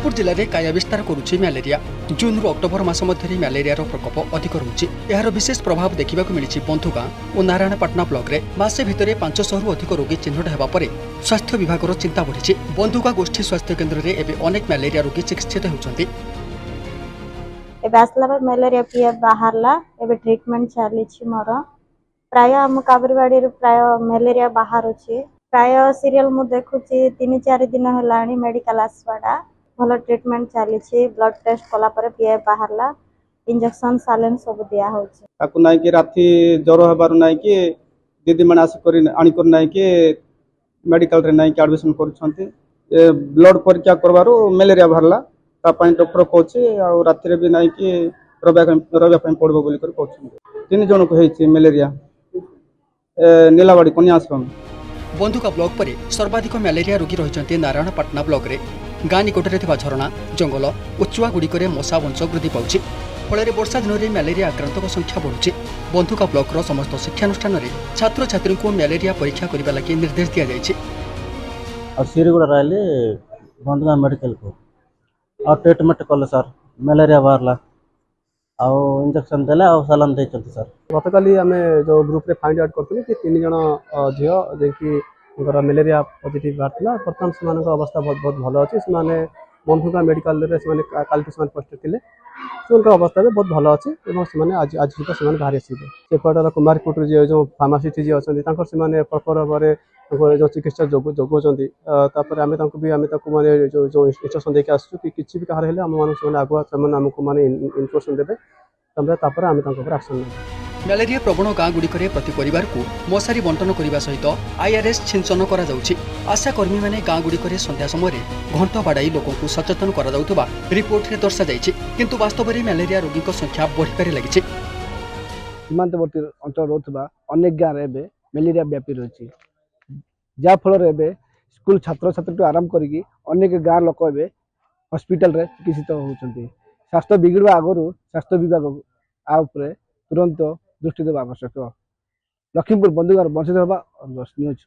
सम्बलपुर जिले में काया विस्तार करुच्ची म्यालेरिया। जून रु अक्टोबर मास मध्य म्यालेरिया प्रकोप अधिक रहुछि। यार विशेष प्रभाव देखा मिली बंधुगां और नारायणपाटना ब्लॉक में मासे भितर 500 रु अधिक रोगी चिन्हट होगा पर स्वास्थ्य विभाग चिंता बढ़ी। बंधुगां गोष्ठी स्वास्थ्य केन्द्र में एवं अनेक म्यालेरिया रोगी चिकित्सित होती। म्यालेरिया पीए बाहरला एबे ट्रीटमेंट चली मोर प्राय आम काबरवाड़ी प्राय म्यालेरिया बाहर अच्छे प्राय सीरियल मु देखुची 3-4 दिन है मेडिकल आसवाटा भल ट्रीटमेंट चली ब्लड टेस्ट कला पीए बाहरला इंजेक्शन सालेन सब दिया होची ताकू नाइ कि राती ज्वर हबार नाइ कि दीदी मन आसी करी आनी कर नाइ कि मेडिकल रे नाइ कि एडमिशन करूछंती ए ब्लड परीक्षा करबारो मलेरिया भरला ता पई डॉक्टर कहछि आ राती रे भी नाइ कि रबा पई पड़बो बोली कर कहछि। 3 जन को हेछि मलेरिया नीलावाड़ी कन्या आश्रम। बंधुका ब्लॉक पर सर्वाधिक म्यालेरिया रोगी रही नारायणपाटना ब्लॉक रे गाँ निकटରେ ଥିବା झरणा जंगल और चुआगुड़िक मशा वंश वृद्धि पाଉଛି। फल वर्षा दिन में म्यालेरिया आक्रांतक संख्या बढ़ुଛି। बंधुका ब्लॉक समस्त शिक्षानुष्ठान में छात्र छात्री को म्यालेरिया परीक्षा करने लगी निर्देश दि जाएगी। सीरीगुड़ा रही बंधुगा मेडिकल को और ट्रीटमेंट कले सर म्यालेरिया बाहरला इंजेक्शन देले सालान देते सर। गतकाली आम जो ग्रुप रे फाइंड आउट करूँ कि 3 जन झील जे मलेरिया पॉजिटिव बाहर बर्तमान से अवस्था बहुत बहुत भल अच्छी से बंधुगा मेडिकल काल पोस्ट थे अवस्था भी बहुत भल अच्छी आज आज सुधा से बाहरी आसवे सेपटर कुमारपुर जो फार्मासीस्ट जी अच्छा प्रपर भाव जो चिकित्सा जोगाऊँगी आम माने जो इंस्ट्रक्शन देखिए आसू कि किसी भी कहार आम मानक आगुआ आमको मैंने इनफर्मेशन देते आम एक्शन नेबे। म्यालेरिया प्रवण गाँ गुड़िक प्रति परिवार को मशारी बंटन करने सहित आईआरएस छिंचन करा जाउछि। आशा कर्मी माने गाँ गुड़िक संध्या समय घंट बाड़ाई लोक सचेतन करा जाउथबा रिपोर्ट रे दर्शा जाइछि, किंतु वास्तव में म्यालेरिया रोगी संख्या बढ़िबारे लागिछि। सीमांतवर्ती अंचल रोथबा अनेक गाँव रे मलेरिया व्यापी रही जा फल स्कूल छात्र छात्री आरंभ करी अनेक गाँव लोक हॉस्पिटल रे चिकित्सित होउछन्ति। स्वास्थ्य बिगड़वा आगु स्वास्थ्य विभाग आ तुरंत दृष्टि देवा आवश्यक। लखीमपुर बंधुगार बंशीधर न्यूज।